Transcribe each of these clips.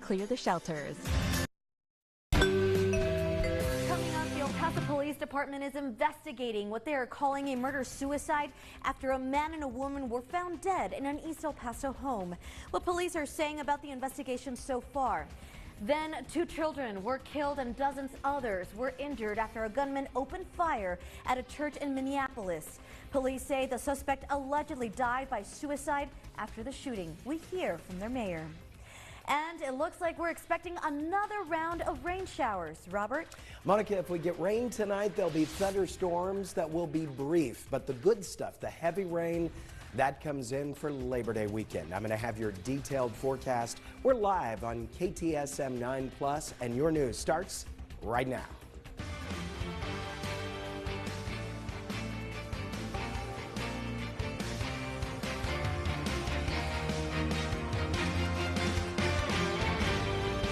clear the shelters. Coming up, the El Paso Police Department is investigating what they are calling a murder-suicide after a man and a woman were found dead in an East El Paso home. What police are saying about the investigation so far. Then 2 children were killed and dozens others were injured after a gunman opened fire at a church in Minneapolis. Police say the suspect allegedly died by suicide after the shooting. We hear from their mayor. And it looks like we're expecting another round of rain showers. Robert? Monica, if we get rain tonight, there'll be thunderstorms that will be brief. But the good stuff, the heavy rain, that comes in for Labor Day weekend. I'm going to have your detailed forecast. We're live on KTSM 9+, and your news starts right now.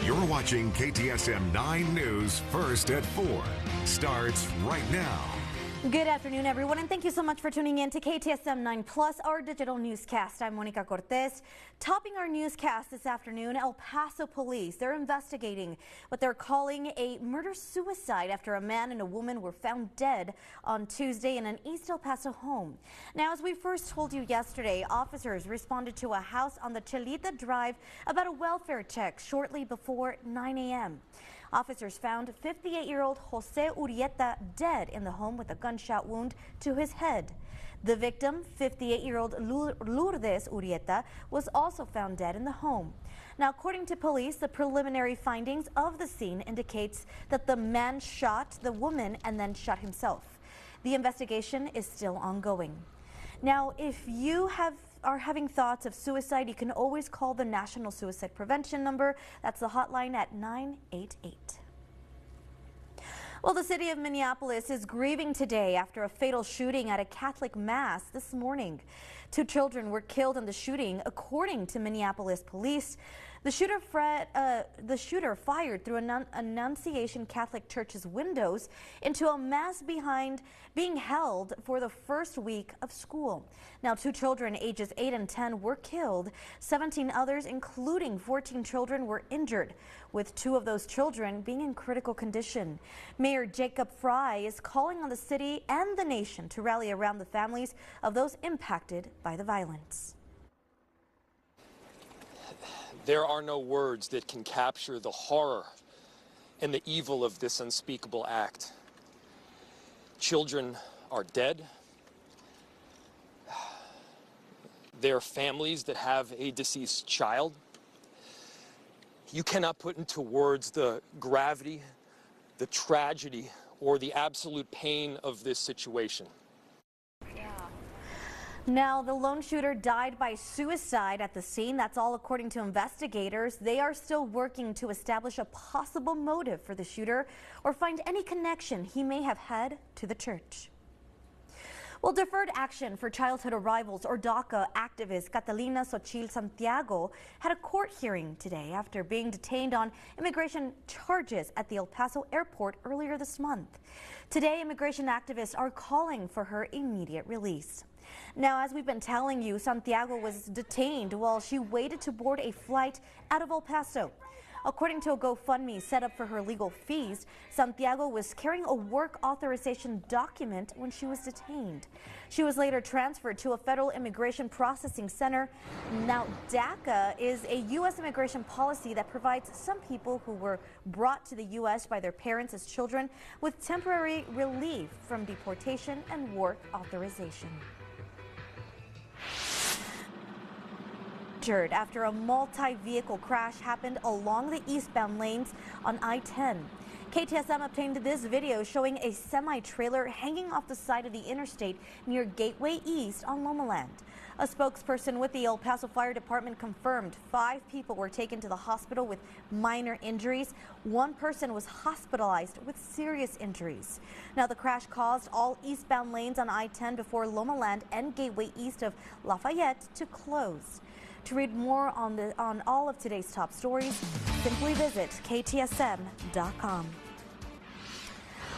You're watching KTSM 9 News first at 4. Starts right now. Good afternoon, everyone, and thank you so much for tuning in to KTSM 9+, our digital newscast. I'm Monica Cortez. Topping our newscast this afternoon, El Paso Police. They're investigating what they're calling a murder-suicide after a man and a woman were found dead on Tuesday in an East El Paso home. Now, as we first told you yesterday, officers responded to a house on the Chelita Drive about a welfare check shortly before 9 a.m. Officers found 58-year-old Jose Urrieta dead in the home with a gunshot wound to his head. The victim, 58-year-old Lourdes Urrieta, was also found dead in the home. Now, according to police, the preliminary findings of the scene indicates that the man shot the woman and then shot himself. The investigation is still ongoing. Now, if you are having thoughts of suicide, you can always call the National Suicide Prevention number. That's the hotline at 988. Well, the city of Minneapolis is grieving today after a fatal shooting at a Catholic mass this morning. 2 children were killed in the shooting, according to Minneapolis police. The shooter fired through Annunciation Catholic Church's windows into a mass being held for the first week of school. Now, 2 children ages 8 and 10 were killed. 17 others, including 14 children, were injured, with 2 of those children being in critical condition. Mayor Jacob Fry is calling on the city and the nation to rally around the families of those impacted by the violence. There are no words that can capture the horror and the evil of this unspeakable act. Children are dead. There are families that have a deceased child. You cannot put into words the gravity, the tragedy, or the absolute pain of this situation. Now, the lone shooter died by suicide at the scene. That's all according to investigators. They are still working to establish a possible motive for the shooter or find any connection he may have had to the church. Well, Deferred Action for Childhood Arrivals, or DACA, activist Catalina Xochitl Santiago had a court hearing today after being detained on immigration charges at the El Paso airport earlier this month. Today, immigration activists are calling for her immediate release. Now, as we've been telling you, Santiago was detained while she waited to board a flight out of El Paso. According to a GoFundMe set up for her legal fees, Santiago was carrying a work authorization document when she was detained. She was later transferred to a federal immigration processing center. Now, DACA is a U.S. immigration policy that provides some people who were brought to the U.S. by their parents as children with temporary relief from deportation and work authorization. After a multi-vehicle crash happened along the eastbound lanes on I-10. KTSM obtained this video showing a semi-trailer hanging off the side of the interstate near Gateway East on Lomaland. A spokesperson with the El Paso Fire Department confirmed 5 people were taken to the hospital with minor injuries. 1 person was hospitalized with serious injuries. Now, the crash caused all eastbound lanes on I-10 before Lomaland and Gateway East of Lafayette to close. To read more on all of today's top stories, simply visit KTSM.com.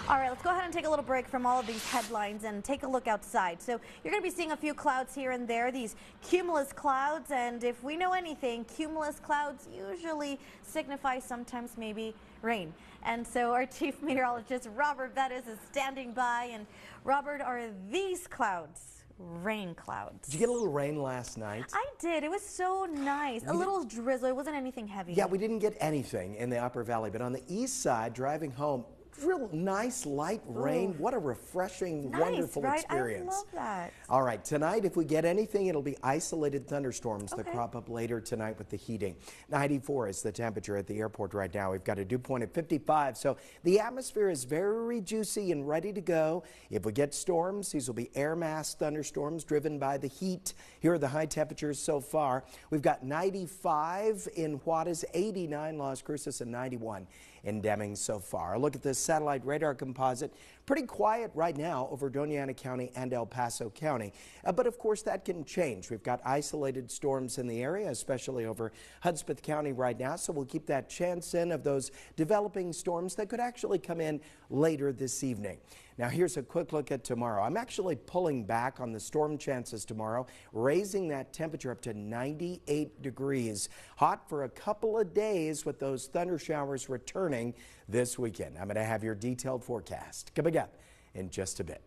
All right, let's go ahead and take a little break from all of these headlines and take a look outside. So you're going to be seeing a few clouds here and there, these cumulus clouds. And if we know anything, cumulus clouds usually signify sometimes maybe rain. And so our chief meteorologist, Robert Bettis, is standing by. And Robert, are these clouds rain clouds? Did you get a little rain last night? I did. It was so nice. A little drizzle. It wasn't anything heavy. Yeah, we didn't get anything in the Upper Valley, but on the east side, driving home, real nice light rain. Ooh. What a refreshing, Nice, wonderful right? experience. I love that. All right, tonight, if we get anything, it'll be isolated thunderstorms that Okay. crop up later tonight with the heating. 94 is the temperature at the airport right now. We've got a dew point at 55, so the atmosphere is very juicy and ready to go. If we get storms, these will be air mass thunderstorms driven by the heat. Here are the high temperatures so far. We've got 95 in Juarez, 89 Las Cruces, and 91 in Deming so far. A look at this satellite radar composite. Pretty quiet right now over Doña Ana County and El Paso County. But of course that can change. We've got isolated storms in the area, especially over Hudspeth County right now. So we'll keep that chance in of those developing storms that could actually come in later this evening. Now here's a quick look at tomorrow. I'm actually pulling back on the storm chances tomorrow, raising that temperature up to 98 degrees. Hot for a couple of days with those thunder showers returning this weekend. I'm going to have your detailed forecast coming up in just a bit.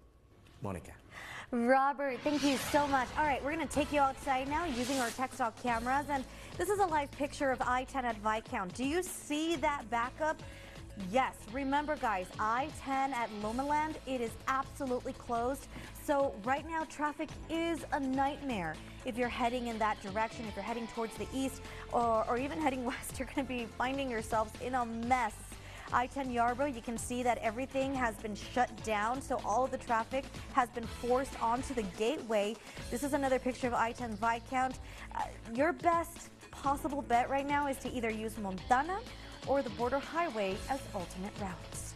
Monica. Robert, thank you so much. All right, we're going to take you outside now using our TechStalk cameras. And this is a live picture of I-10 at Viscount. Do you see that backup? Yes, remember guys, I-10 at Lomaland, it is absolutely closed. So right now traffic is a nightmare. If you're heading in that direction, if you're heading towards the east or even heading west, you're going to be finding yourselves in a mess. I-10 Yarborough, you can see that everything has been shut down, so all of the traffic has been forced onto the gateway. This is another picture of I-10 Viscount. Your best possible bet right now is to either use Montana or the border highway as alternate routes.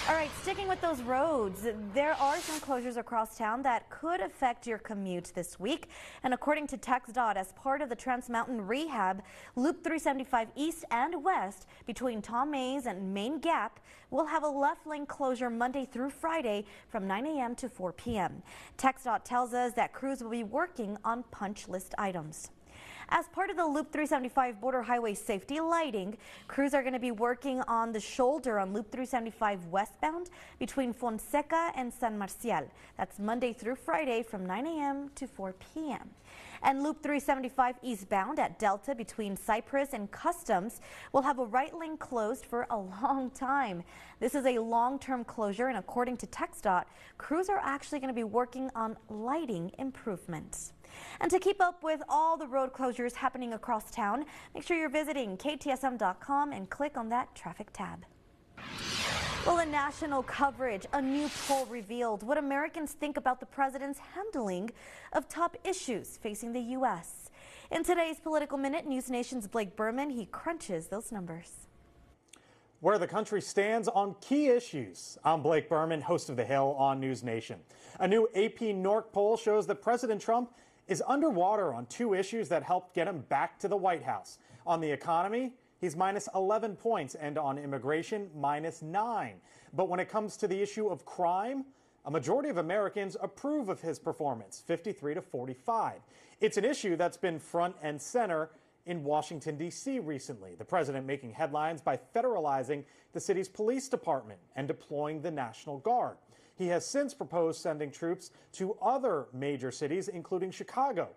All right, sticking with those roads, there are some closures across town that could affect your commute this week. And according to TxDOT, as part of the Trans Mountain Rehab, Loop 375 east and west between Tom Mays and Main Gap will have a left lane closure Monday through Friday from 9 a.m. to 4 p.m. TxDOT tells us that crews will be working on punch list items. As part of the Loop 375 border highway safety lighting, crews are going to be working on the shoulder on Loop 375 westbound between Fonseca and San Marcial. That's Monday through Friday from 9 a.m. to 4 p.m. And Loop 375 eastbound at Delta between Cypress and Customs will have a right lane closed for a long time. This is a long-term closure, and according to TxDOT, crews are actually going to be working on lighting improvements. And to keep up with all the road closures happening across town, make sure you're visiting KTSM.com and click on that traffic tab. Well, in national coverage, a new poll revealed what Americans think about the president's handling of top issues facing the U.S. In today's Political Minute, News Nation's Blake Berman, he crunches those numbers. Where the country stands on key issues. I'm Blake Berman, host of The Hill on News Nation. A new AP NORC poll shows that President Trump is underwater on two issues that helped get him back to the White House. On the economy, he's minus 11 points, and on immigration, minus 9. But when it comes to the issue of crime, a majority of Americans approve of his performance, 53 to 45. It's an issue that's been front and center in Washington, D.C. recently. The president making headlines by federalizing the city's police department and deploying the National Guard. He has since proposed sending troops to other major cities, including Chicago.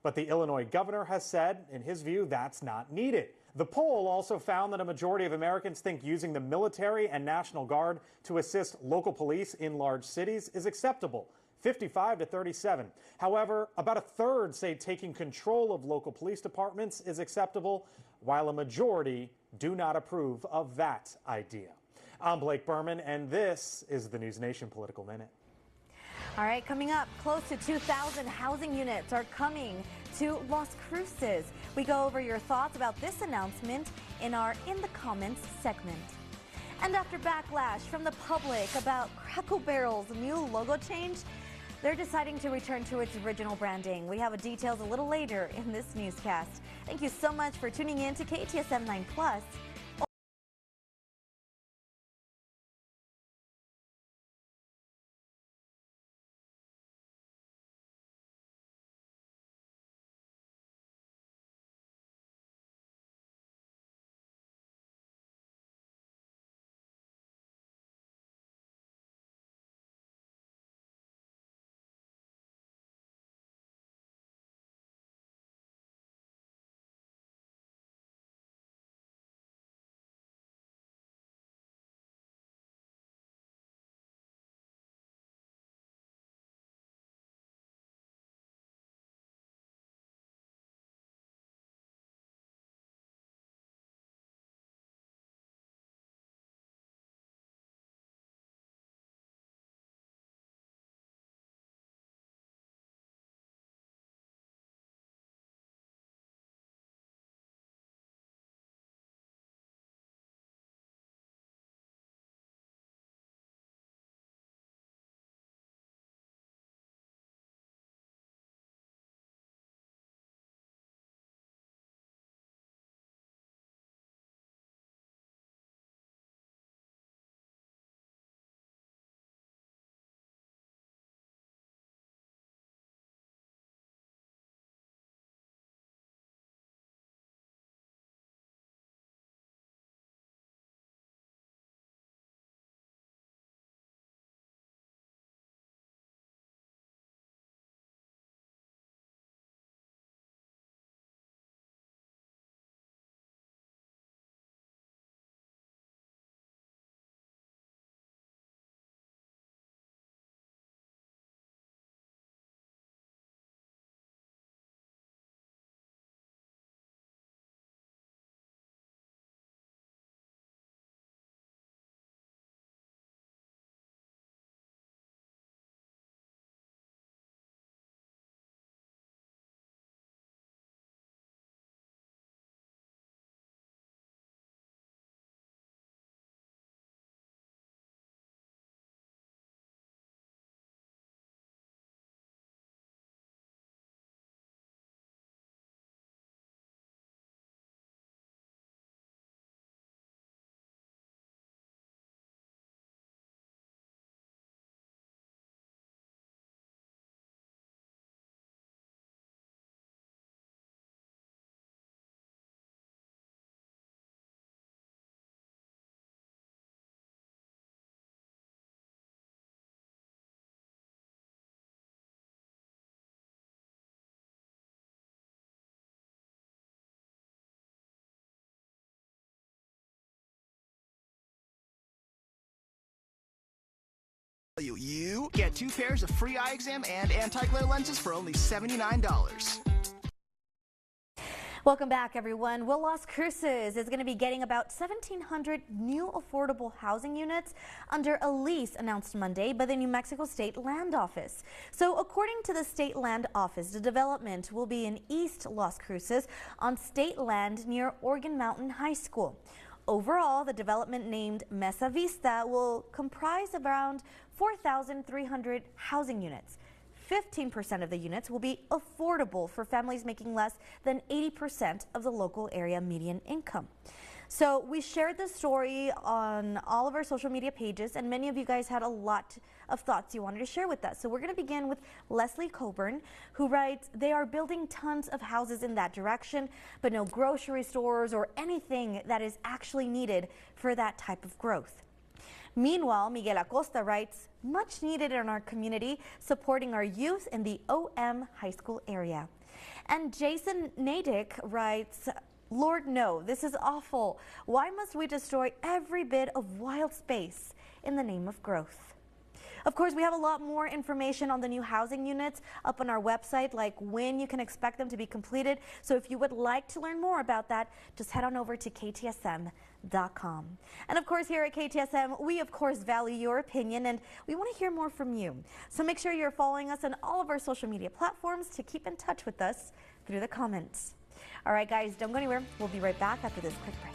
But the Illinois governor has said, in his view, that's not needed. The poll also found that a majority of Americans think using the military and National Guard to assist local police in large cities is acceptable, 55 to 37. However, about a third say taking control of local police departments is acceptable, while a majority do not approve of that idea. I'm Blake Berman, and this is the News Nation Political Minute. All right, coming up, close to 2,000 housing units are coming to Las Cruces. We go over your thoughts about this announcement in our In the Comments segment. And after backlash from the public about Crackle Barrel's new logo change, they're deciding to return to its original branding. We have the details a little later in this newscast. Thank you so much for tuning in to KTSM 9 Plus. value. You get 2 pairs of free eye exam and anti-glare lenses for only $79. Welcome back, everyone. Well, Las Cruces is going to be getting about 1,700 new affordable housing units under a lease announced Monday by the New Mexico State Land Office. So according to the State Land Office, the development will be in East Las Cruces on state land near Organ Mountain High School. Overall, the development named Mesa Vista will comprise around 4,300 housing units. 15% of the units will be affordable for families making less than 80% of the local area median income. So we shared this story on all of our social media pages, and many of you guys had a lot of thoughts you wanted to share with us. So we're going to begin with Leslie Coburn, who writes, they are building tons of houses in that direction, but no grocery stores or anything that is actually needed for that type of growth. Meanwhile, Miguel Acosta writes, much needed in our community, supporting our youth in the OM high school area. And Jason Nadick writes, Lord, no, this is awful. Why must we destroy every bit of wild space in the name of growth? Of course, we have a lot more information on the new housing units up on our website, like when you can expect them to be completed. So if you would like to learn more about that, just head on over to KTSM.com. And of course, here at KTSM, we of course value your opinion and we want to hear more from you. So make sure you're following us on all of our social media platforms to keep in touch with us through the comments. All right, guys, don't go anywhere. We'll be right back after this quick break.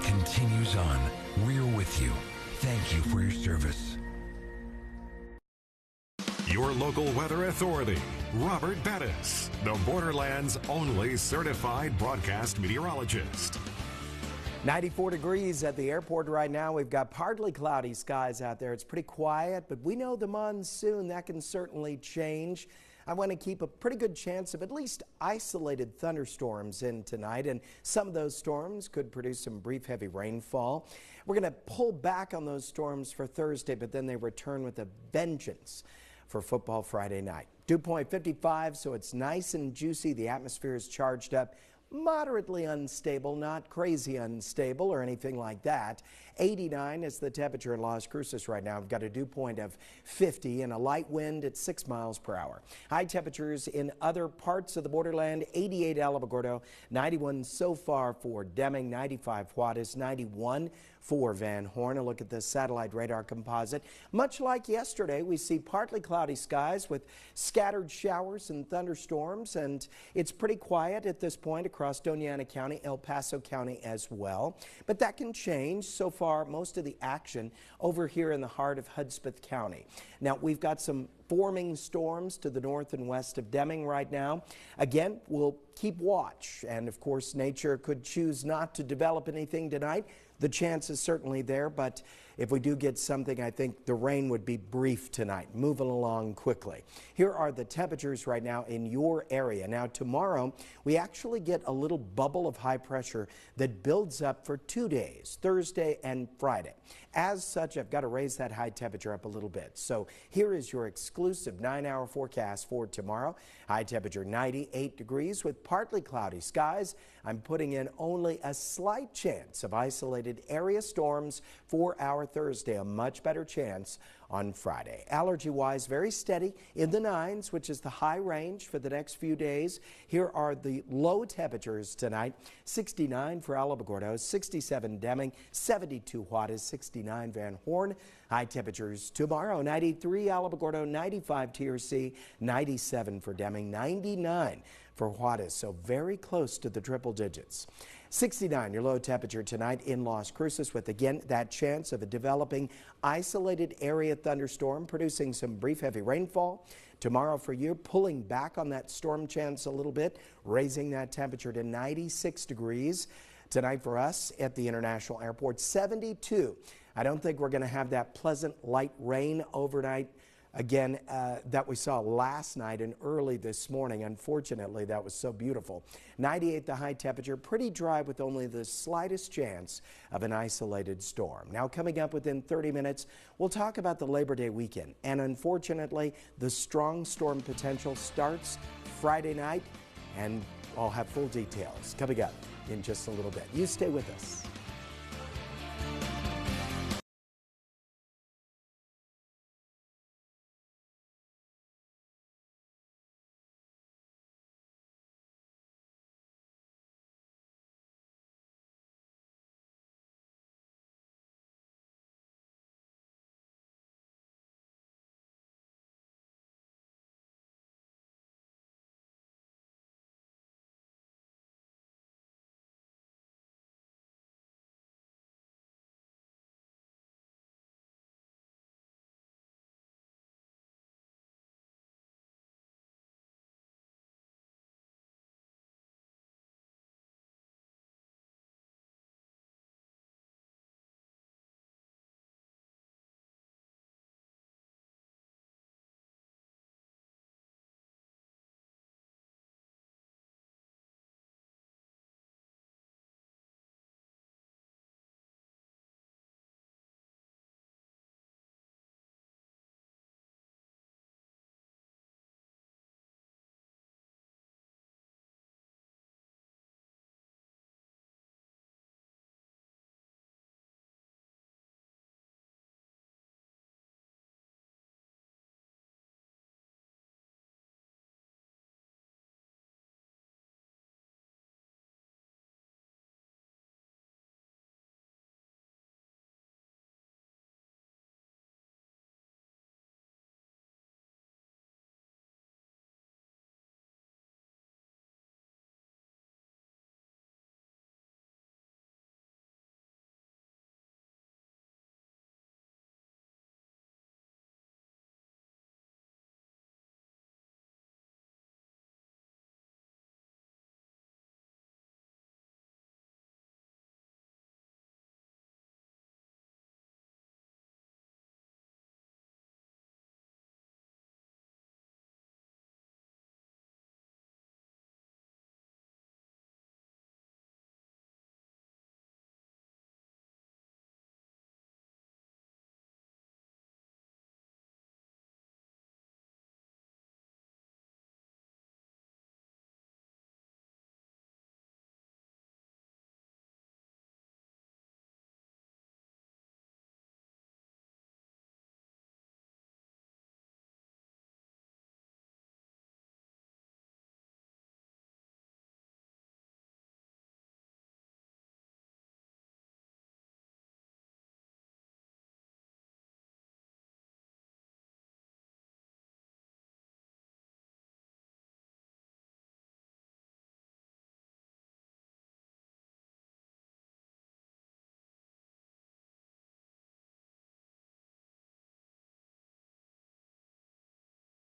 Continues on. We're with you. Thank you for your service. Your local weather authority, Robert Bettis, the Borderland's only certified broadcast meteorologist. 94 degrees at the airport right now. We've got partly cloudy skies out there. It's pretty quiet, but we know the monsoon, that can certainly change. I want to keep a pretty good chance of at least isolated thunderstorms in tonight, and some of those storms could produce some brief heavy rainfall. We're going to pull back on those storms for Thursday, but then they return with a vengeance for football Friday night. Dew point 55, so it's nice and juicy. The atmosphere is charged up. moderately unstable, not crazy unstable or anything like that. 89 is the temperature in Las Cruces right now. We've got a dew point of 50 and a light wind at 6 miles per hour. High temperatures in other parts of the borderland: 88 Alamogordo, 91 so far for Deming, 95 Juarez, 91 for Van Horn. A look at the satellite radar composite. Much like yesterday, we see partly cloudy skies with scattered showers and thunderstorms, and it's pretty quiet at this point across Doña Ana County, El Paso County as well. But that can change. So far, most of the action over here in the heart of Hudspeth County. Now, we've got some forming storms to the north and west of Deming right now. Again, we'll keep watch, and of course, nature could choose not to develop anything tonight. The chance is certainly there, but if we do get something, I think the rain would be brief tonight, moving along quickly. Here are the temperatures right now in your area. Now, tomorrow, we actually get a little bubble of high pressure that builds up for 2 days, Thursday and Friday. As such, I've got to raise that high temperature up a little bit. So here is your exclusive 9-hour forecast for tomorrow. High temperature 98 degrees with partly cloudy skies. I'm putting in only a slight chance of isolated area storms for our Thursday, a much better chance on Friday. Allergy-wise, very steady in the 9s, which is the high range for the next few days. Here are the low temperatures tonight: 69 for Alamogordo, 67 Deming, 72 Juarez, 69 Van Horn. High temperatures tomorrow: 93 Alamogordo, 95 TRC, 97 for Deming, 99 for Juarez, so very close to the triple digits. 69, your low temperature tonight in Las Cruces, with again that chance of a developing isolated area thunderstorm producing some brief heavy rainfall. Tomorrow for you, pulling back on that storm chance a little bit, raising that temperature to 96 degrees. Tonight for us at the International Airport, 72. I don't think we're going to have that pleasant light rain overnight again that we saw last night and early this morning. Unfortunately, that was so beautiful. 98 the high temperature, pretty dry with only the slightest chance of an isolated storm. Now, coming up within 30 minutes, we'll talk about the Labor Day weekend. And unfortunately, the strong storm potential starts Friday night, and I'll have full details coming up in just a little bit. You stay with us.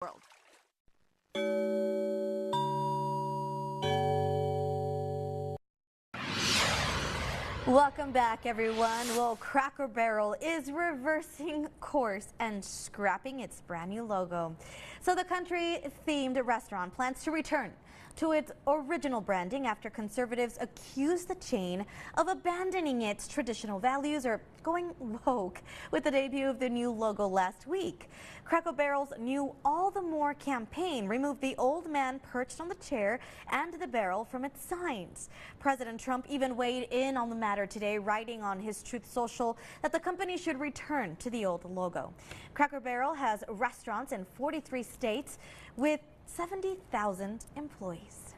world. Welcome back, everyone. Well, Cracker Barrel is reversing course and scrapping its brand new logo. So the country-themed restaurant plans to return to its original branding after conservatives accuse the chain of abandoning its traditional values or going woke with the debut of the new logo last week. Cracker Barrel's new All the More campaign removed the old man perched on the chair and the barrel from its signs. President Trump even weighed in on the matter today, writing on his Truth Social that the company should return to the old logo. Cracker Barrel has restaurants in 43 states with 70,000 employees.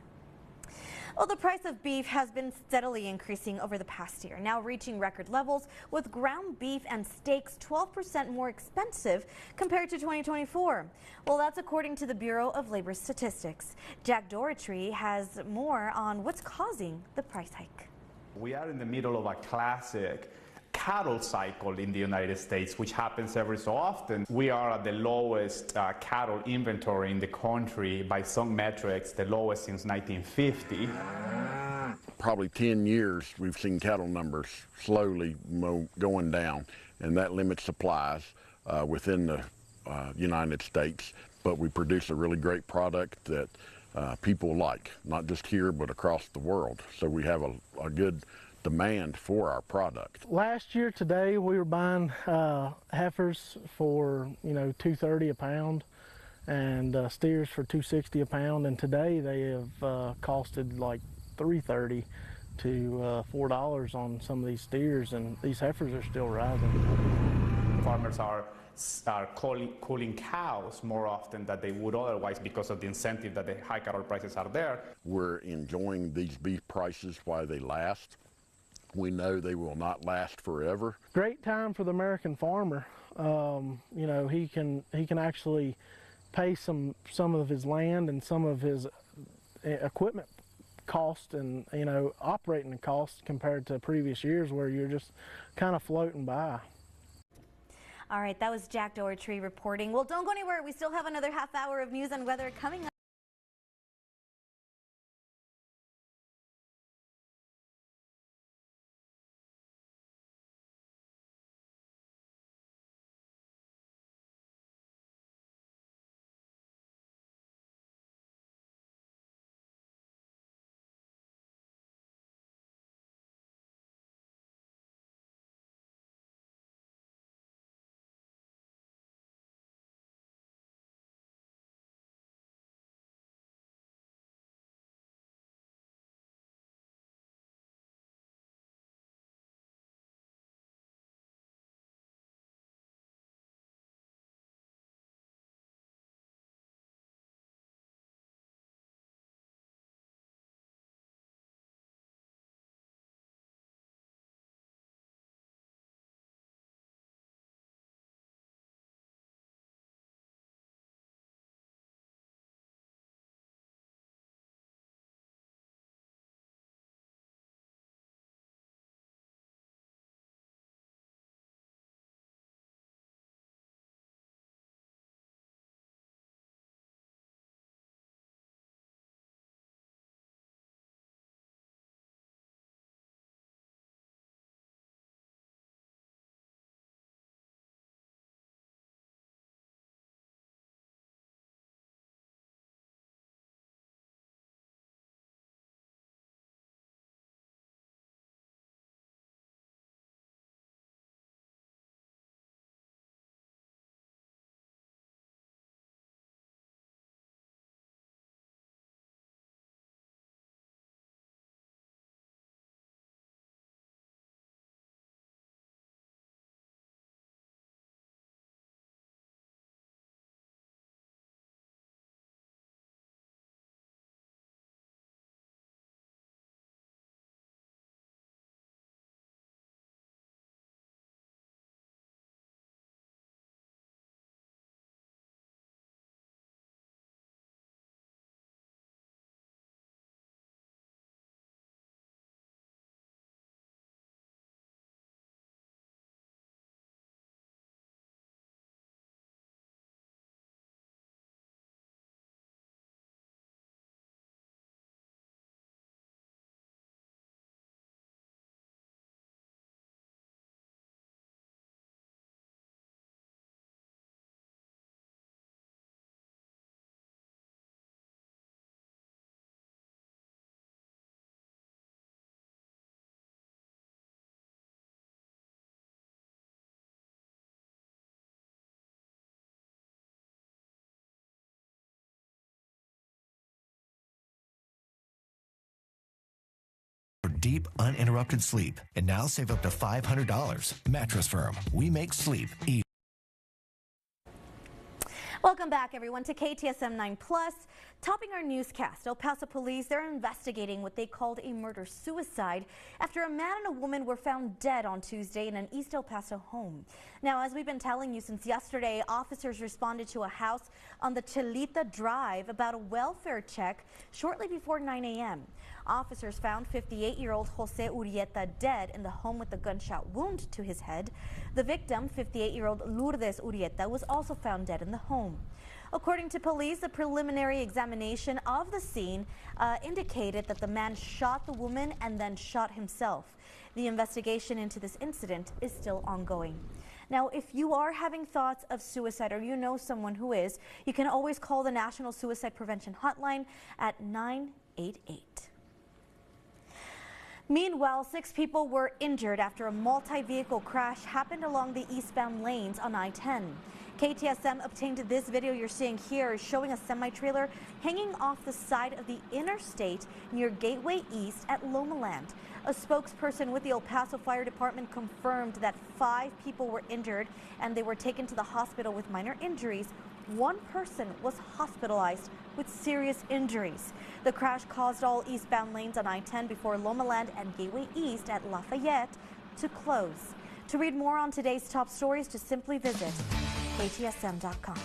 Well, the price of beef has been steadily increasing over the past year, now reaching record levels, with ground beef and steaks 12% more expensive compared to 2024. Well, that's according to the Bureau of Labor Statistics. Jack Doherty has more on what's causing the price hike. We are in the middle of a classic cattle cycle in the United States, which happens every so often. We are at the lowest cattle inventory in the country by some metrics, the lowest since 1950. Probably 10 years we've seen cattle numbers slowly going down, and that limits supplies within the United States. But we produce a really great product that people like, not just here but across the world. So we have a good demand for our product. Last year today we were buying heifers for $2.30 a pound and steers for $2.60 a pound, and today they have costed like $3.30 to $4 on some of these steers, and these heifers are still rising. Farmers are culling cows more often than they would otherwise because of the incentive that the high cattle prices are there. We're enjoying these beef prices while they last. We know they will not last forever. Great time for the American farmer. He can actually pay some of his land and some of his equipment cost and operating costs compared to previous years where you're just kind of floating by. All right, that was Jack Doherty reporting. Well, don't go anywhere. We still have another half hour of news and weather coming up. deep, uninterrupted sleep. And now save up to $500. Mattress Firm. We make sleep easy. Welcome back, everyone, to KTSM 9 Plus. Topping our newscast, El Paso Police, they're investigating what they called a murder-suicide after a man and a woman were found dead on Tuesday in an East El Paso home. Now, as we've been telling you since yesterday, officers responded to a house on the Chelita Drive about a welfare check shortly before 9 a.m. Officers found 58-year-old Jose Urieta dead in the home with a gunshot wound to his head. The victim, 58-year-old Lourdes Urieta, was also found dead in the home. According to police, the preliminary examination of the scene indicated that the man shot the woman and then shot himself. The investigation into this incident is still ongoing. Now, if you are having thoughts of suicide or you know someone who is, you can always call the National Suicide Prevention Hotline at 988. Meanwhile, 6 people were injured after a multi-vehicle crash happened along the eastbound lanes on I-10. KTSM obtained this video you're seeing here showing a semi-trailer hanging off the side of the interstate near Gateway East at Lomaland. A spokesperson with the El Paso Fire Department confirmed that 5 people were injured and they were taken to the hospital with minor injuries. 1 person was hospitalized with serious injuries. The crash caused all eastbound lanes on I-10 before Lomaland and Gateway East at Lafayette to close. To read more on today's top stories, just simply visit KTSM.com.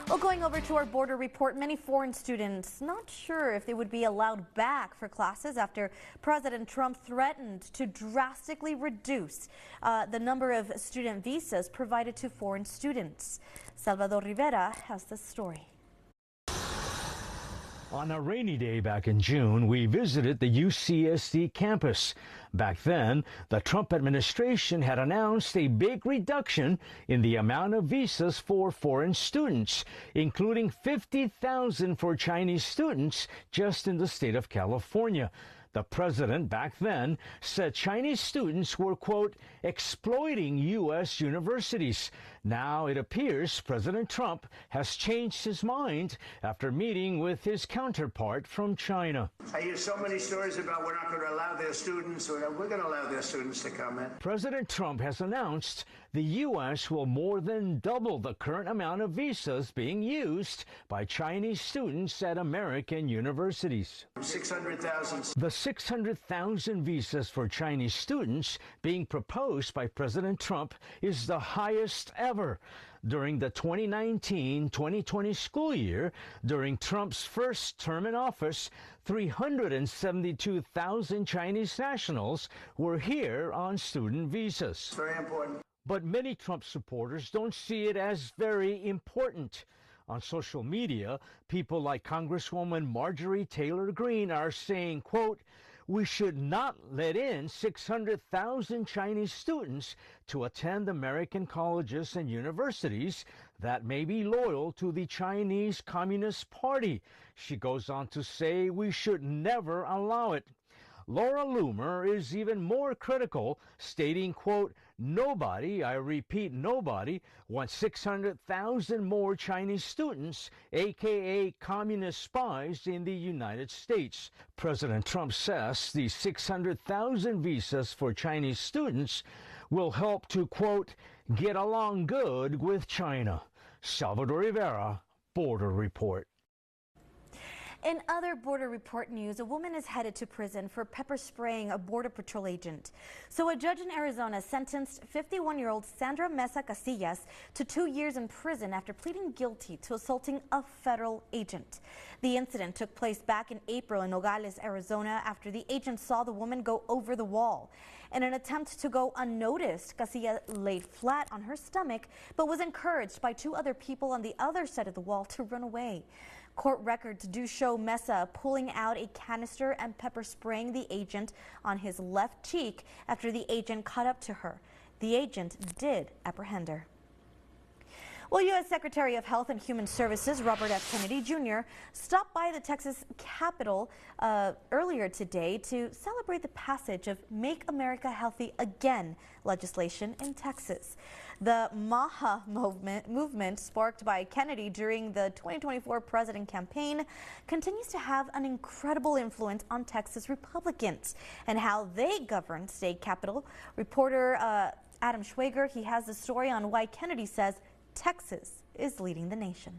Well, going over to our border report, many foreign students not sure if they would be allowed back for classes after President Trump threatened to drastically reduce the number of student visas provided to foreign students. Salvador Rivera has this story. On a rainy day back in June, we visited the UCSD campus. Back then, the Trump administration had announced a big reduction in the amount of visas for foreign students, including 50,000 for Chinese students just in the state of California. The president back then said Chinese students were, quote, exploiting U.S. universities. Now it appears President Trump has changed his mind after meeting with his counterpart from China. I hear so many stories about we're not going to allow their students, or we're going to allow their students to come in. President Trump has announced the U.S. will more than double the current amount of visas being used by Chinese students at American universities. 600,000. The 600,000 visas for Chinese students being proposed by President Trump is the highest ever. During the 2019-2020 school year, during Trump's first term in office, 372,000 Chinese nationals were here on student visas. Very important. But many Trump supporters don't see it as very important. On social media, people like Congresswoman Marjorie Taylor Greene are saying, quote, we should not let in 600,000 Chinese students to attend American colleges and universities that may be loyal to the Chinese Communist Party. She goes on to say we should never allow it. Laura Loomer is even more critical, stating, quote, nobody, I repeat, nobody, wants 600,000 more Chinese students, aka communist spies, in the United States. President Trump says the 600,000 visas for Chinese students will help to, quote, get along good with China. Salvador Rivera, Border Report. In other Border Report news, a woman is headed to prison for pepper spraying a Border Patrol agent. So a judge in Arizona sentenced 51-year-old Sandra Mesa Casillas to 2 years in prison after pleading guilty to assaulting a federal agent. The incident took place back in April in Nogales, Arizona, after the agent saw the woman go over the wall. In an attempt to go unnoticed, Casillas laid flat on her stomach, but was encouraged by 2 other people on the other side of the wall to run away. Court records do show Mesa pulling out a canister and pepper spraying the agent on his left cheek after the agent caught up to her. The agent did apprehend her. Well, U.S. Secretary of Health and Human Services Robert F. Kennedy Jr. stopped by the Texas Capitol earlier today to celebrate the passage of Make America Healthy Again legislation in Texas. The MAHA movement sparked by Kennedy during the 2024 president campaign continues to have an incredible influence on Texas Republicans and how they govern state capitol. Reporter Adam Schwager, he has the story on why Kennedy says Texas is leading the nation.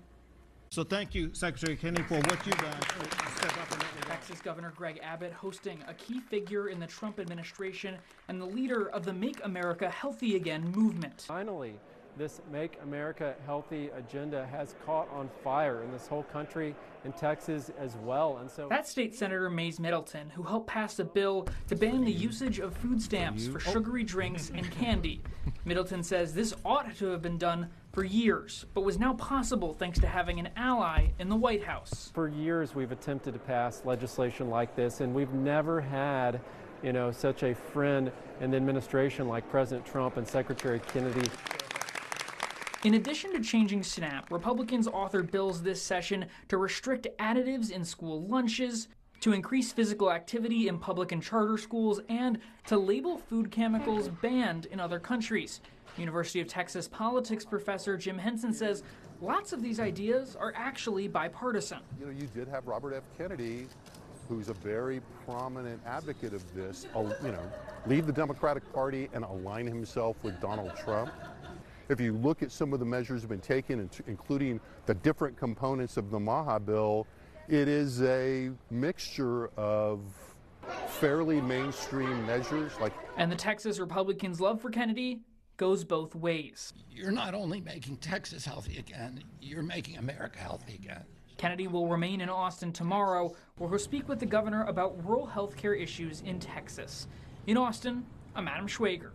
So thank you, Secretary Kennedy, for what you've done to step up in that regard. Texas Governor Greg Abbott hosting a key figure in the Trump administration and the leader of the Make America Healthy Again movement. Finally, this Make America Healthy agenda has caught on fire in this whole country, in Texas as well. And so that's State Senator Mays Middleton, who helped pass a bill to ban the usage of food stamps for sugary drinks and candy. Middleton says this ought to have been done for years, but was now possible thanks to having an ally in the White House. For years we've attempted to pass legislation like this, and we've never had, such a friend in the administration like President Trump and Secretary Kennedy. In addition to changing SNAP, Republicans authored bills this session to restrict additives in school lunches, to increase physical activity in public and charter schools, and to label food chemicals banned in other countries. University of Texas politics professor Jim Henson says lots of these ideas are actually bipartisan. You did have Robert F. Kennedy, who's a very prominent advocate of this, leave the Democratic Party and align himself with Donald Trump. If you look at some of the measures that have been taken, including the different components of the MAHA bill, it is a mixture of fairly mainstream measures. And the Texas Republicans' love for Kennedy goes both ways. You're not only making Texas healthy again, you're making America healthy again. Kennedy will remain in Austin tomorrow, where he'll speak with the governor about rural health care issues in Texas. In Austin, I'm Adam Schwager.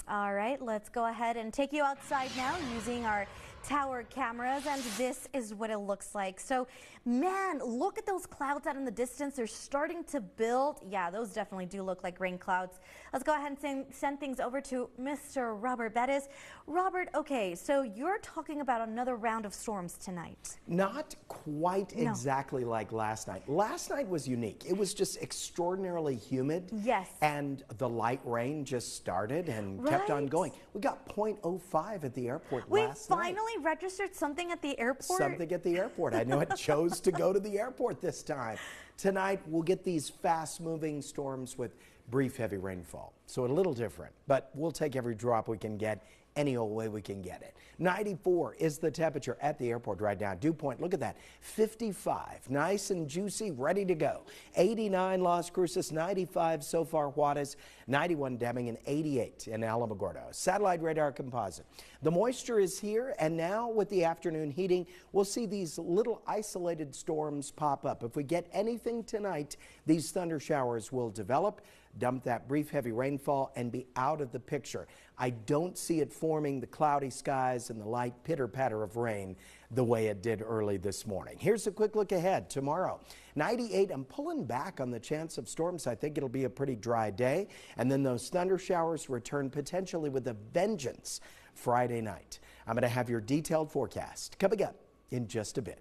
All right, let's go ahead and take you outside now using our tower cameras, and this is what it looks like. So, man, look at those clouds out in the distance. They're starting to build. Yeah, those definitely do look like rain clouds. Let's go ahead and send things over to Mr. Robert Bettis. Robert, okay, so you're talking about another round of storms tonight. Not quite exactly like last night. Last night was unique. It was just extraordinarily humid. Yes. And the light rain just started and kept on going. We got 0.05 at the airport last night. We finally registered something at the airport? Something at the airport. I know it chose to go to the airport this time. Tonight, we'll get these fast-moving storms with brief heavy rainfall. So a little different, but we'll take every drop we can get any old way we can get it. 94 is the temperature at the airport right now. Dew point, look at that, 55, nice and juicy, ready to go. 89 Las Cruces, 95 so far Juarez, 91 Deming, and 88 in Alamogordo. Satellite radar composite. The moisture is here, and now with the afternoon heating, we'll see these little isolated storms pop up. If we get anything tonight, these thunder showers will develop, dump that brief heavy rainfall, and be out of the picture. I don't see it forming the cloudy skies and the light pitter-patter of rain the way it did early this morning. Here's a quick look ahead. Tomorrow, 98, I'm pulling back on the chance of storms. I think it'll be a pretty dry day. And then those thunder showers return potentially with a vengeance Friday night. I'm going to have your detailed forecast coming up in just a bit.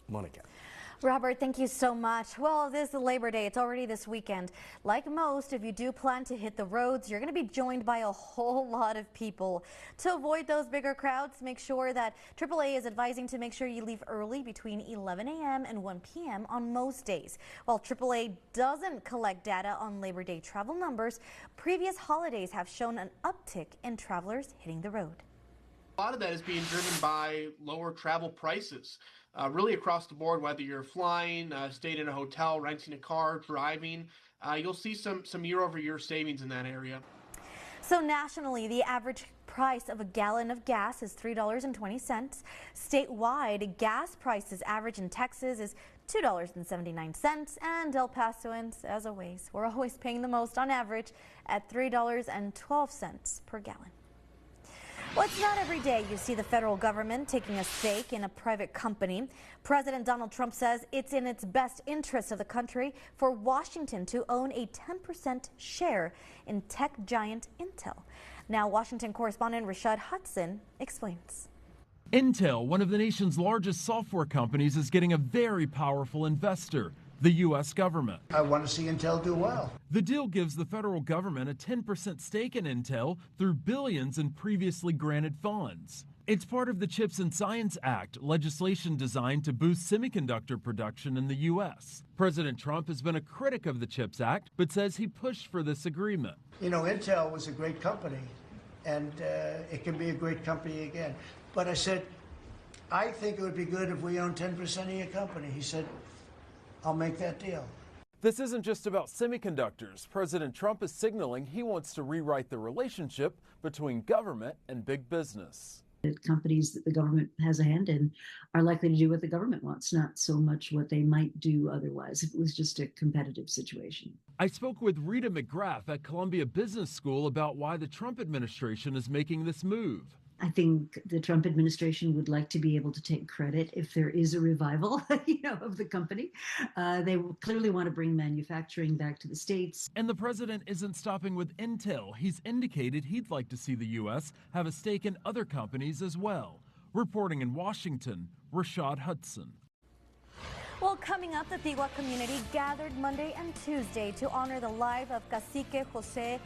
Monica. Robert, thank you so much. Well, this is Labor Day. It's already this weekend. Like most, if you do plan to hit the roads, you're going to be joined by a whole lot of people. To avoid those bigger crowds, make sure that AAA is advising to make sure you leave early between 11 a.m. and 1 p.m. on most days. While AAA doesn't collect data on Labor Day travel numbers, previous holidays have shown an uptick in travelers hitting the road. A lot of that is being driven by lower travel prices. Really across the board, whether you're flying, staying in a hotel, renting a car, driving, you'll see some year-over-year savings in that area. So nationally, the average price of a gallon of gas is $3.20. Statewide, gas prices average in Texas is $2.79, and El Pasoans, as always, we're always paying the most on average at $3.12 per gallon. Well, it's not every day you see the federal government taking a stake in a private company. President Donald Trump says it's in its best interest of the country for Washington to own a 10% share in tech giant Intel. Now, Washington correspondent Rashad Hudson explains. Intel, one of the nation's largest software companies, is getting a very powerful investor, the U.S. government. I want to see Intel do well. The deal gives the federal government a 10% stake in Intel through billions in previously granted funds. It's part of the CHIPS and Science Act, legislation designed to boost semiconductor production in the U.S. President Trump has been a critic of the CHIPS Act, but says he pushed for this agreement. You know, Intel was a great company, and it can be a great company again. But I said, I think it would be good if we own 10% of your company. He said, I'll make that deal. This isn't just about semiconductors. President Trump is signaling he wants to rewrite the relationship between government and big business. Companies that the government has a hand in are likely to do what the government wants, not so much what they might do otherwise if it was just a competitive situation. I spoke with Rita McGrath at Columbia Business School about why the Trump administration is making this move. I think the Trump administration would like to be able to take credit if there is a revival, of the company. They clearly want to bring manufacturing back to the States. And the president isn't stopping with Intel. He's indicated he'd like to see the U.S. have a stake in other companies as well. Reporting in Washington, Rashad Hudson. Well, coming up, the Tigua community gathered Monday and Tuesday to honor the life of Cacique Jose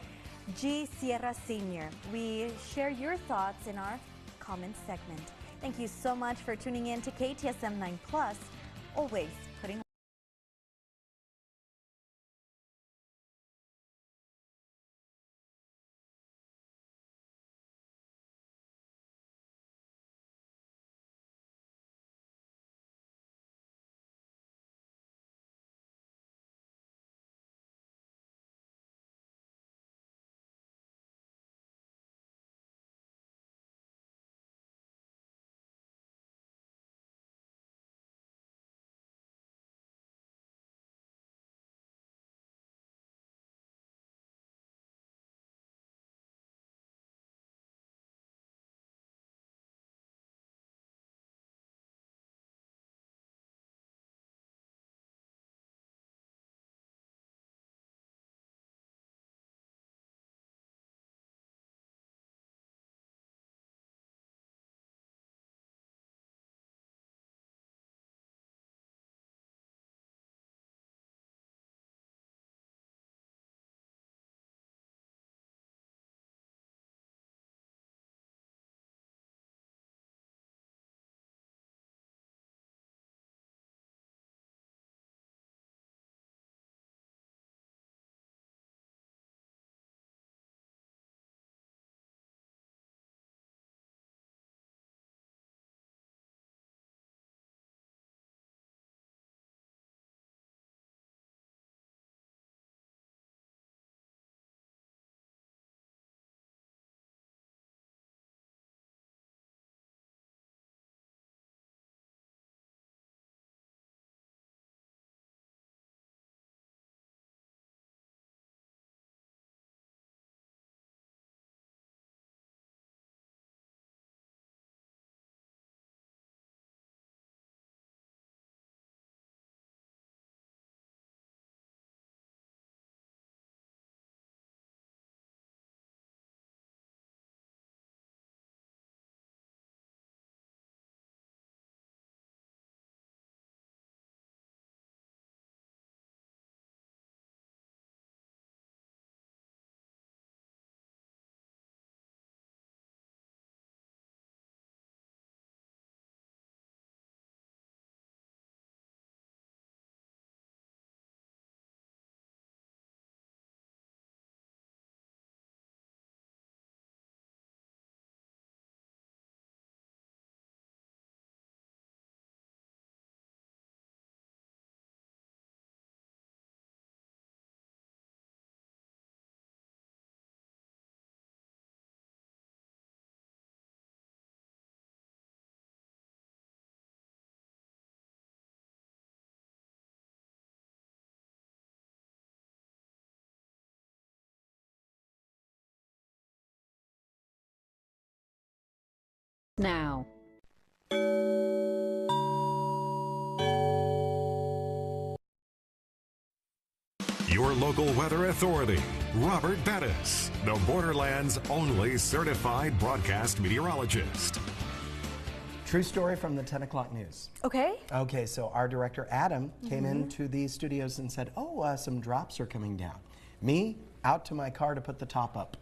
G. Sierra Sr. We share your thoughts in our comments segment. Thank you so much for tuning in to KTSM 9+, always putting now. Your local weather authority, Robert Bettis, the Borderland's only certified broadcast meteorologist. True story from the 10 o'clock news. Okay. Okay, so our director, Adam, came into the studios and said, some drops are coming down. Me, out to my car to put the top up.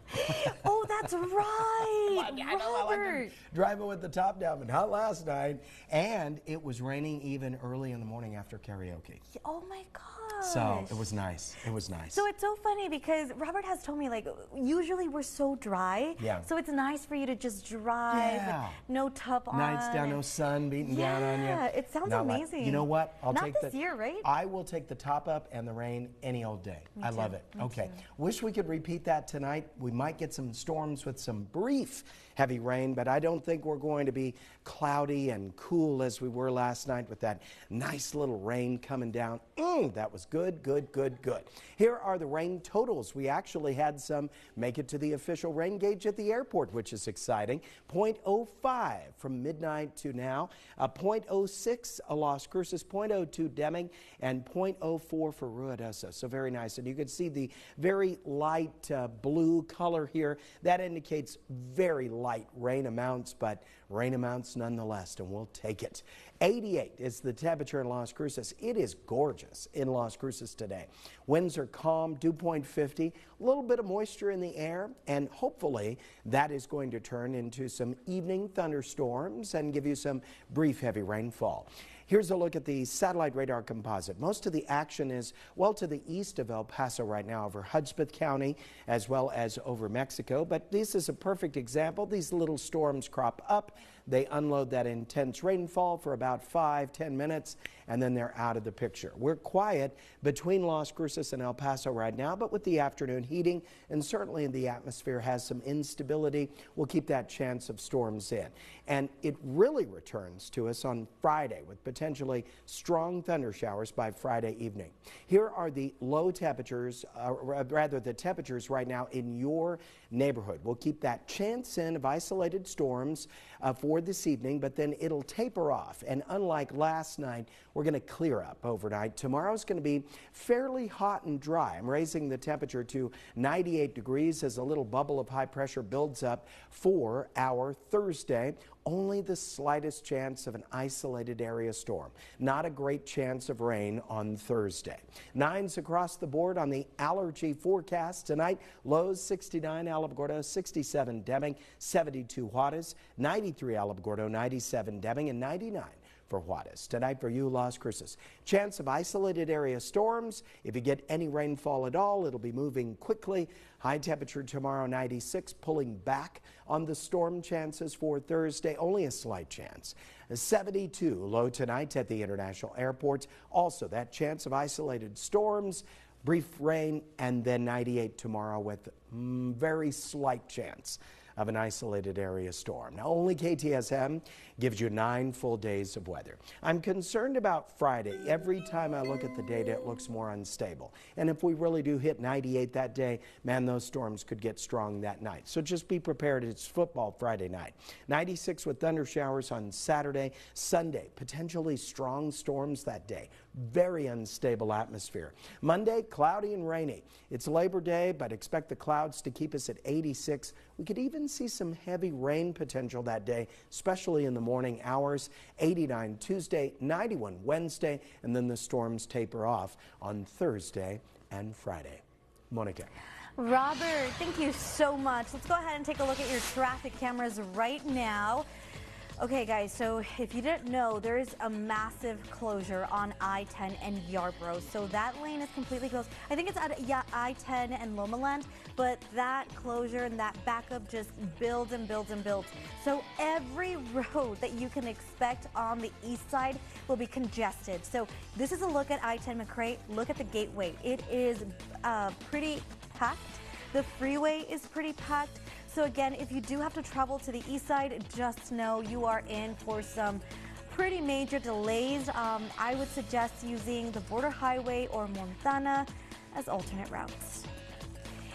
Oh, that's right. Robert. Driving with the top down, but not last night. And it was raining even early in the morning after karaoke. Oh my gosh. So it was nice. It was nice. So it's so funny because Robert has told me, like, usually we're so dry. Yeah. So it's nice for you to just drive with no top on. Nights down, no sun beating down on you. Yeah, it sounds amazing. You know what? I'll Not take this year, right? I will take the top up and the rain any old day. I love it. Me Okay. too. Wish we could repeat that tonight. We might get some storms with some brief heavy rain, but I don't think we're going to be cloudy and cool as we were last night with that nice little rain coming down. That was good, good, good, good. Here are the rain totals. We actually had some make it to the official rain gauge at the airport, which is exciting. 0.05 from midnight to now, 0.06 Las Cruces, 0.02 Deming, and 0.04 for Ruidoso. So very nice. And you can see the very light blue color here. That indicates very light rain amounts, but rain amounts nonetheless, and we'll take it. 88 is the temperature in Las Cruces. It is gorgeous in Las Cruces today. Winds are calm, dew point 50, a little bit of moisture in the air, and hopefully that is going to turn into some evening thunderstorms and give you some brief heavy rainfall. Here's a look at the satellite radar composite. Most of the action is well to the east of El Paso right now over Hudspeth County as well as over Mexico. But this is a perfect example. These little storms crop up. They unload that intense rainfall for about 5-10 minutes, and then they're out of the picture. We're quiet between Las Cruces and El Paso right now, but with the afternoon heating and certainly the atmosphere has some instability, we'll keep that chance of storms in. And it really returns to us on Friday with potentially strong thunder showers by Friday evening. Here are the low temperatures, rather the temperatures right now in your neighborhood. We'll keep that chance in of isolated storms for this evening, but then it'll taper off. And unlike last night, we're going to clear up overnight. Tomorrow's going to be fairly hot and dry. I'm raising the temperature to 98 degrees as a little bubble of high pressure builds up for our Thursday. Only the slightest chance of an isolated area storm. Not a great chance of rain on Thursday. 9s across the board on the allergy forecast tonight. Lows 69 Alamogordo, 67 Deming, 72 Juarez, 93 Alamogordo, 97 Deming, and 99 for Juarez. Tonight for you, Las Cruces. Chance of isolated area storms. If you get any rainfall at all, it'll be moving quickly. High temperature tomorrow, 96, pulling back on the storm chances for Thursday. Only a slight chance. 72 low tonight at the international airports. Also that chance of isolated storms, brief rain, and then 98 tomorrow with very slight chance of an isolated area storm. Now, only KTSM gives you 9 full days of weather. I'm concerned about Friday. Every time I look at the data, it looks more unstable. And if we really do hit 98 that day, man, those storms could get strong that night. So just be prepared. It's football Friday night. 96 with thunder showers on Saturday. Sunday, potentially strong storms that day. Very unstable atmosphere. Monday, cloudy and rainy. It's Labor Day, but expect the clouds to keep us at 86. We could even see some heavy rain potential that day, especially in the morning hours. 89 Tuesday, 91 Wednesday, and then the storms taper off on Thursday and Friday. Monica. Robert, thank you so much. Let's go ahead and take a look at your traffic cameras right now. Okay, guys, so if you didn't know, there is a massive closure on I-10 and Yarborough. So that lane is completely closed. I think it's at I-10 and Lomaland, but that closure and that backup just builds and builds and builds. So every road that you can expect on the east side will be congested. So this is a look at I-10 McRae. Look at the gateway. It is pretty packed. The freeway is pretty packed. So again, if you do have to travel to the east side, just know you are in for some pretty major delays. I would suggest using the Border Highway or Montana as alternate routes.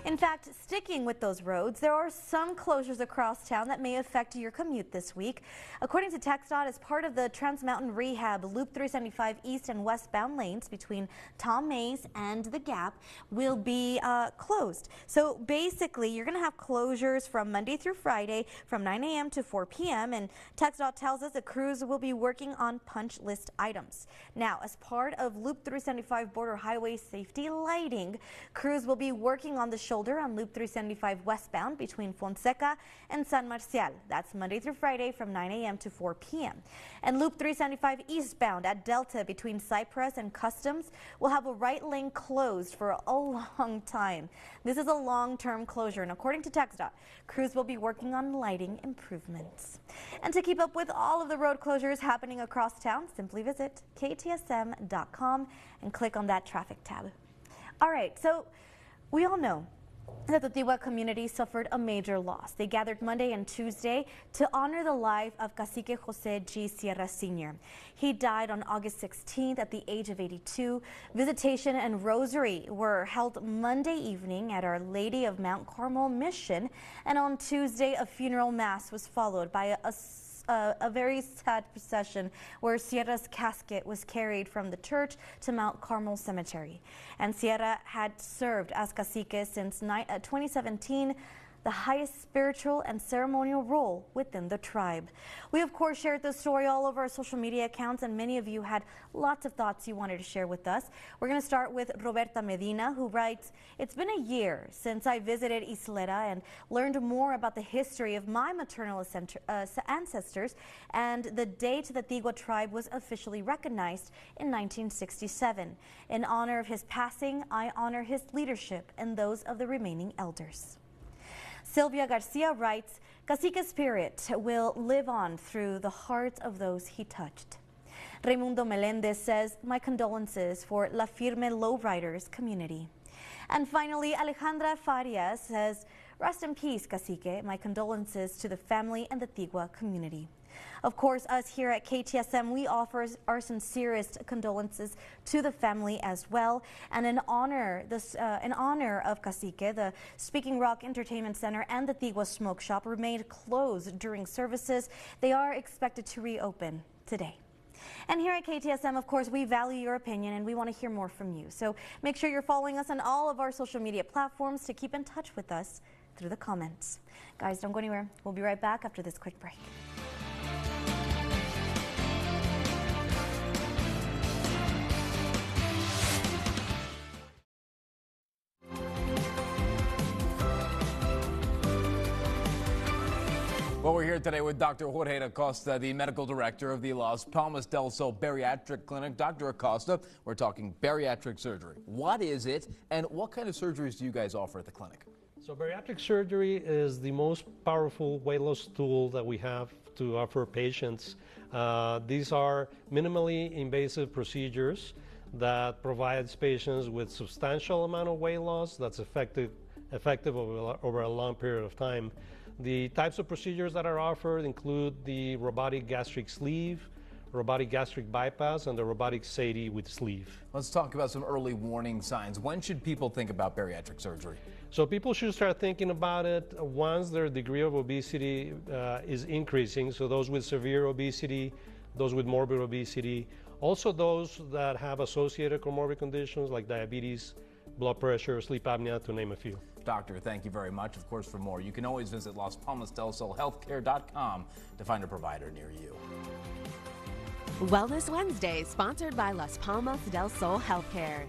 In fact, sticking with those roads, there are some closures across town that may affect your commute this week. According to TxDOT, as part of the Trans Mountain Rehab, Loop 375 east and westbound lanes between Tom Mays and The Gap will be closed. So basically, you're going to have closures from Monday through Friday from 9 a.m. to 4 p.m. And TxDOT tells us the crews will be working on punch list items. Now, as part of Loop 375 border highway safety lighting, crews will be working on the shoulder on Loop 375 westbound between Fonseca and San Marcial. That's Monday through Friday from 9 a.m. to 4 p.m. And Loop 375 eastbound at Delta between Cypress and Customs will have a right lane closed for a long time. This is a long-term closure, and according to TxDOT, crews will be working on lighting improvements. And to keep up with all of the road closures happening across town, simply visit KTSM.com and click on that traffic tab. All right, so we all know that the Tigua community suffered a major loss. They gathered Monday and Tuesday to honor the life of Cacique Jose G. Sierra Sr. He died on August 16th at the age of 82. Visitation and rosary were held Monday evening at Our Lady of Mount Carmel Mission, and on Tuesday a funeral mass was followed by a very sad procession where Sierra's casket was carried from the church to Mount Carmel Cemetery. And Sierra had served as cacique since 2017, the highest spiritual and ceremonial role within the tribe. We of course shared this story all over our social media accounts, and many of you had lots of thoughts you wanted to share with us. We're going to start with Roberta Medina, who writes, "It's been a year since I visited Isleta and learned more about the history of my maternal ancestors, and the date the Tigua tribe was officially recognized in 1967. In honor of his passing, I honor his leadership and those of the remaining elders." Sylvia Garcia writes, "Cacique's spirit will live on through the hearts of those he touched." Raimundo Melendez says, "My condolences for La Firme Lowriders community." And finally, Alejandra Farias says, "Rest in peace, Cacique. My condolences to the family and the Tigua community." Of course, us here at KTSM, we offer our sincerest condolences to the family as well. And in honor of Cacique, the Speaking Rock Entertainment Center and the Tigua Smoke Shop remained closed during services. They are expected to reopen today. And here at KTSM, of course, we value your opinion and we want to hear more from you. So make sure you're following us on all of our social media platforms to keep in touch with us through the comments. Guys, don't go anywhere. We'll be right back after this quick break. Well, we're here today with Dr. Jorge Acosta, the medical director of the Las Palmas del Sol Bariatric Clinic. Dr. Acosta, we're talking bariatric surgery. What is it, and what kind of surgeries do you guys offer at the clinic? So bariatric surgery is the most powerful weight loss tool that we have to offer patients. These are minimally invasive procedures that provides patients with substantial amount of weight loss that's effective over a long period of time. The types of procedures that are offered include the robotic gastric sleeve, robotic gastric bypass, and the robotic SATI with sleeve. Let's talk about some early warning signs. When should people think about bariatric surgery? So people should start thinking about it once their degree of obesity is increasing. So those with severe obesity, those with morbid obesity, also those that have associated comorbid conditions like diabetes, blood pressure, sleep apnea, to name a few. Doctor, thank you very much. Of course, for more, you can always visit LasPalmasDelSolHealthcare.com to find a provider near you. Wellness Wednesday, sponsored by Las Palmas del Sol Healthcare.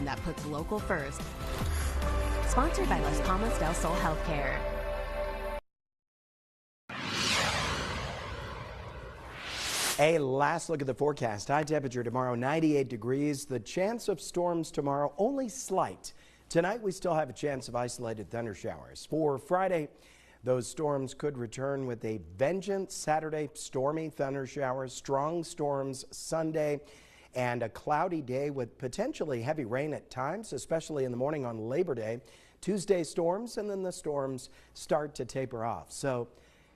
organization that puts local first. Sponsored by Las Palmas del Sol Healthcare. A last look at the forecast. High temperature tomorrow, 98 degrees. The chance of storms tomorrow, only slight. Tonight, we still have a chance of isolated thunder showers. For Friday, those storms could return with a vengeance. Saturday, stormy thunder showers, strong storms Sunday, and a cloudy day with potentially heavy rain at times, especially in the morning on Labor Day. Tuesday, storms, and then the storms start to taper off. So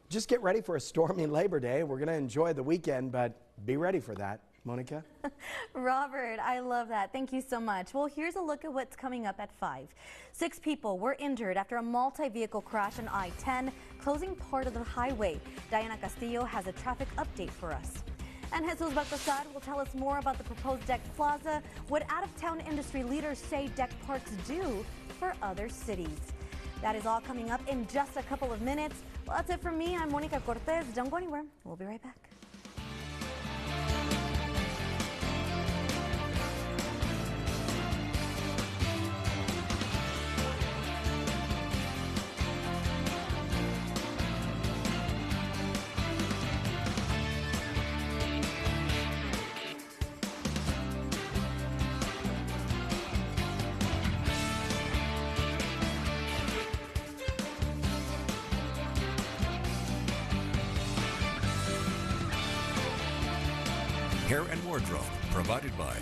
just get ready for a stormy Labor Day. We're going to enjoy the weekend, but be ready for that. Monica? Robert, I love that. Thank you so much. Well, here's a look at what's coming up at 5. 6 people were injured after a multi-vehicle crash on I-10, closing part of the highway. Diana Castillo has a traffic update for us. And Jesus Baltasar will tell us more about the proposed deck plaza, what out-of-town industry leaders say deck parks do for other cities. That is all coming up in just a couple of minutes. Well, that's it from me. I'm Monica Cortez. Don't go anywhere. We'll be right back. Hair and wardrobe provided by